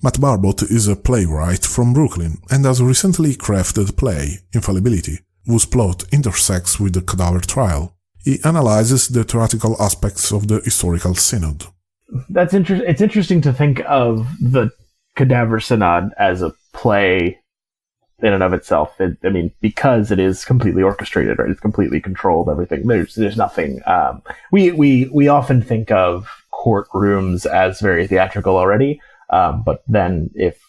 Matt Barbot is a playwright from Brooklyn and has recently crafted the play Infallibility, whose plot intersects with the Cadaver Trial. He analyzes the theoretical aspects of the historical synod. That's interesting. It's interesting to think of the Cadaver Synod as a play in and of itself. Because it is completely orchestrated, right? It's completely controlled. Everything. There's nothing. We often think of courtrooms as very theatrical already. But then if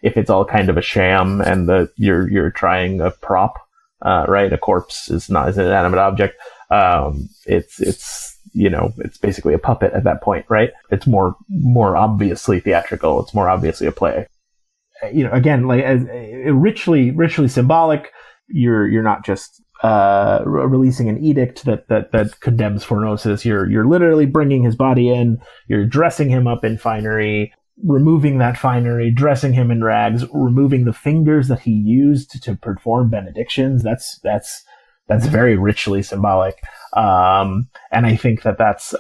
it's all kind of a sham and you're trying a prop, right? A corpse is an inanimate object. It's basically a puppet at that point, right? It's more obviously theatrical. It's more obviously a play. Again, like richly symbolic. You're not just releasing an edict that condemns Formosus. You're literally bringing his body in. You're dressing him up in finery, removing that finery, dressing him in rags, removing the fingers that he used to perform benedictions. That's very richly symbolic. And I think that's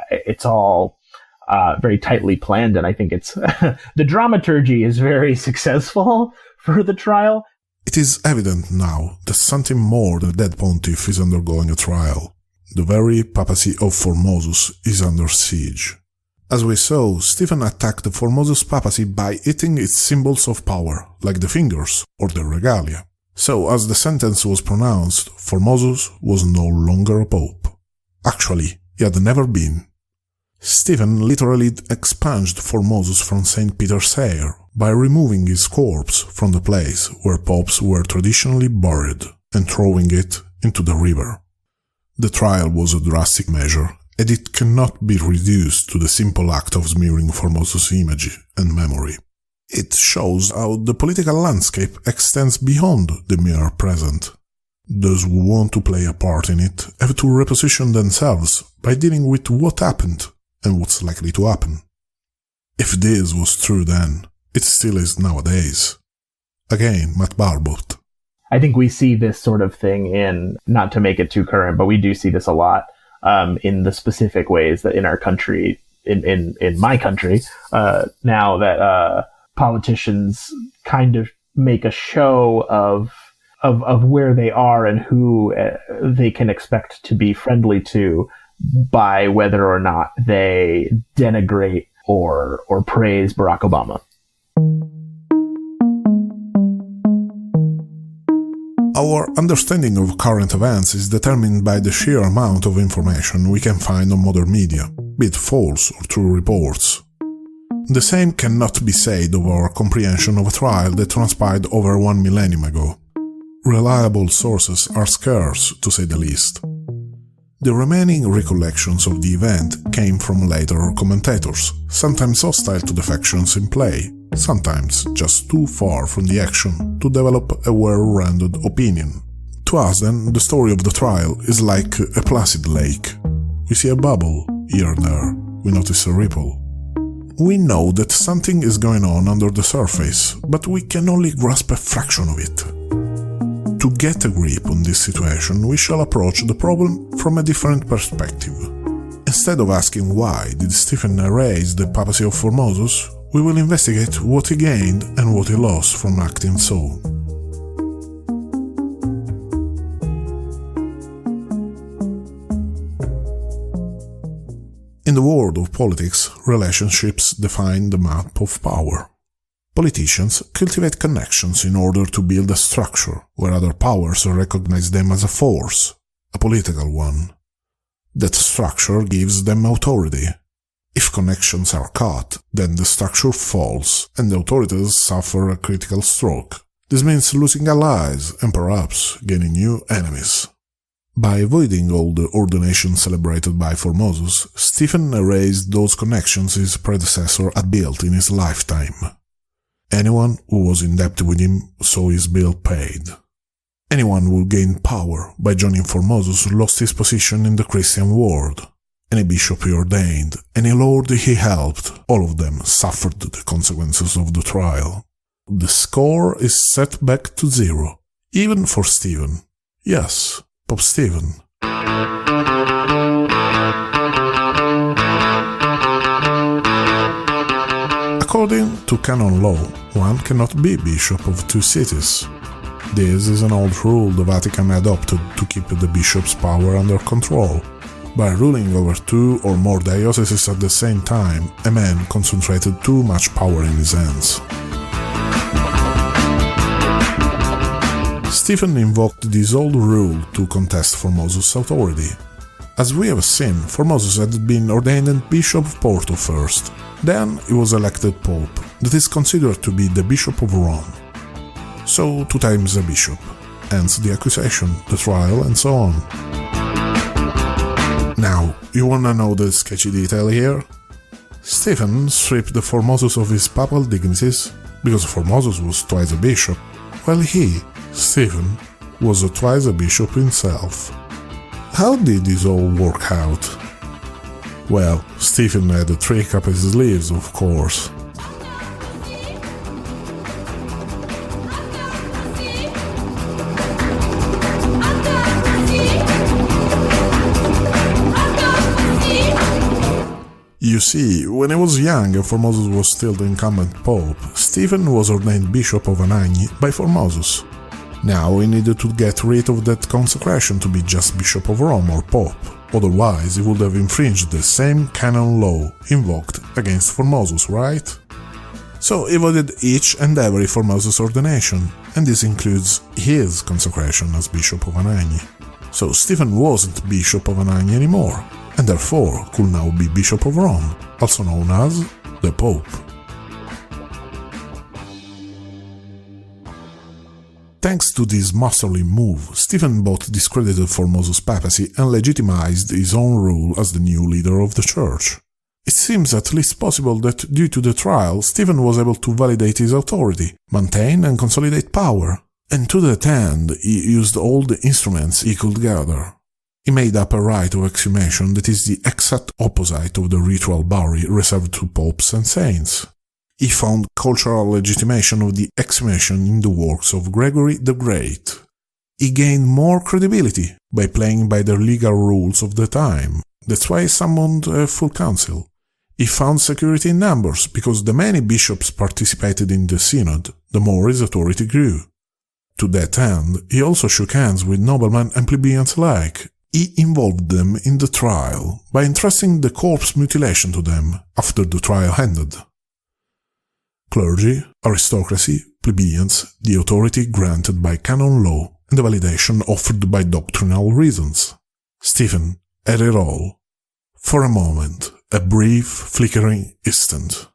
it's all very tightly planned, and I think it's the dramaturgy is very successful for the trial. It is evident now that something more than a dead pontiff is undergoing a trial. The very papacy of Formosus is under siege. As we saw, Stephen attacked the Formosus papacy by eating its symbols of power, like the fingers or the regalia. So, as the sentence was pronounced, Formosus was no longer a pope. Actually, he had never been. Stephen literally expunged Formosus from St. Peter's Air by removing his corpse from the place where popes were traditionally buried and throwing it into the river. The trial was a drastic measure, and it cannot be reduced to the simple act of smearing Formosus' image and memory. It shows how the political landscape extends beyond the mere present. Those who want to play a part in it have to reposition themselves by dealing with what happened and what's likely to happen. If this was true then, it still is nowadays. Again, Matt Barbot. I think we see this sort of thing in, not to make it too current, but we do see this a lot in the specific ways that in our country, in my country, now that politicians kind of make a show of where they are and who they can expect to be friendly to by whether or not they denigrate or praise Barack Obama. Our understanding of current events is determined by the sheer amount of information we can find on modern media, be it false or true reports. The same cannot be said of our comprehension of a trial that transpired over 1 millennium ago. Reliable sources are scarce, to say the least. The remaining recollections of the event came from later commentators, sometimes hostile to the factions in play, sometimes just too far from the action to develop a well-rounded opinion. To us, then, the story of the trial is like a placid lake. We see a bubble here and there, we notice a ripple. We know that something is going on under the surface, but we can only grasp a fraction of it. To get a grip on this situation, we shall approach the problem from a different perspective. Instead of asking why did Stephen erase the papacy of Formosus, we will investigate what he gained and what he lost from acting so. In the world of politics, relationships define the map of power. Politicians cultivate connections in order to build a structure where other powers recognize them as a force, a political one. That structure gives them authority. If connections are cut, then the structure falls and the authorities suffer a critical stroke. This means losing allies and perhaps gaining new enemies. By avoiding all the ordinations celebrated by Formosus, Stephen erased those connections his predecessor had built in his lifetime. Anyone who was in debt with him saw his bill paid. Anyone who gained power by joining Formosus lost his position in the Christian world. Any bishop he ordained, any lord he helped, all of them suffered the consequences of the trial. The score is set back to 0, even for Stephen. Yes, Pope Stephen. According to canon law, one cannot be bishop of two cities. This is an old rule the Vatican adopted to keep the bishop's power under control. By ruling over two or more dioceses at the same time, a man concentrated too much power in his hands. Stephen invoked this old rule to contest Formosus' authority. As we have seen, Formosus had been ordained Bishop of Porto first. Then he was elected Pope, that is considered to be the Bishop of Rome. So 2 times a bishop, hence the accusation, the trial, and so on. Now, you wanna know the sketchy detail here? Stephen stripped the Formosus of his papal dignities, because Formosus was twice a bishop, while he, Stephen, was twice a bishop himself. How did this all work out? Well, Stephen had a trick up his sleeves, of course. You see, when he was young and Formosus was still the incumbent pope, Stephen was ordained Bishop of Anagni by Formosus. Now he needed to get rid of that consecration to be just Bishop of Rome or Pope, otherwise he would have infringed the same canon law invoked against Formosus, right? So he voided each and every Formosus ordination, and this includes his consecration as Bishop of Anagni. So Stephen wasn't Bishop of Anagni anymore, and therefore could now be Bishop of Rome, also known as the Pope. Thanks to this masterly move, Stephen both discredited Formosus' papacy and legitimized his own rule as the new leader of the church. It seems at least possible that due to the trial, Stephen was able to validate his authority, maintain and consolidate power, and to that end he used all the instruments he could gather. He made up a rite of exhumation that is the exact opposite of the ritual burial reserved to popes and saints. He found cultural legitimation of the exhumation in the works of Gregory the Great. He gained more credibility by playing by the legal rules of the time. That's why he summoned a full council. He found security in numbers, because the many bishops participated in the synod, the more his authority grew. To that end, he also shook hands with noblemen and plebeians alike. He involved them in the trial by entrusting the corpse mutilation to them after the trial ended. Clergy, aristocracy, plebeians, the authority granted by canon law, and the validation offered by doctrinal reasons. Stephen had it all. For a moment, a brief, flickering instant.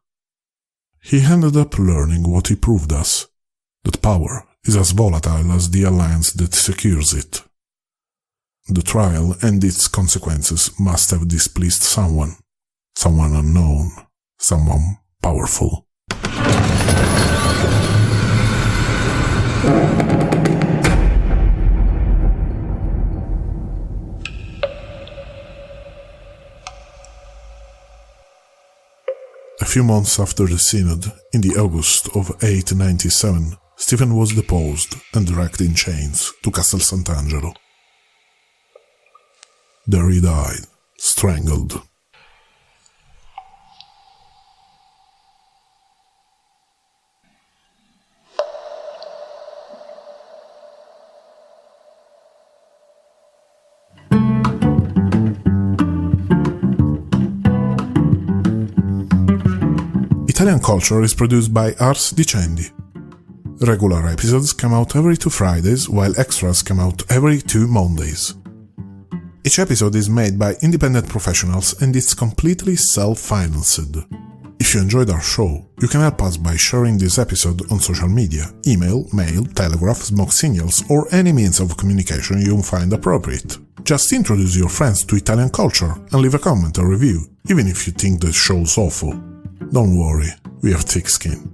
He ended up learning what he proved us, that power is as volatile as the alliance that secures it. The trial and its consequences must have displeased someone unknown, someone powerful. A few months after the synod, in the August of 897, Stephen was deposed and dragged in chains to Castel Sant'Angelo. There he died, strangled. Italian Culture is produced by Ars Dicendi. Regular episodes come out every 2 Fridays, while extras come out every 2 Mondays. Each episode is made by independent professionals and it's completely self-financed. If you enjoyed our show, you can help us by sharing this episode on social media, email, mail, telegraph, smoke signals, or any means of communication you find appropriate. Just introduce your friends to Italian Culture and leave a comment or review, even if you think the show's awful. Don't worry, we have thick skin.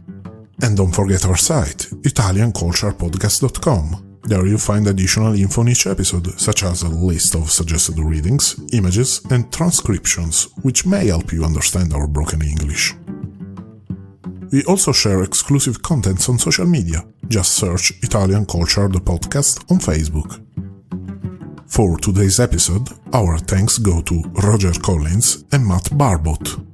And don't forget our site, italianculturepodcast.com. There you'll find additional info on each episode, such as a list of suggested readings, images, and transcriptions, which may help you understand our broken English. We also share exclusive contents on social media. Just search Italian Culture the Podcast on Facebook. For today's episode, our thanks go to Roger Collins and Matt Barbot.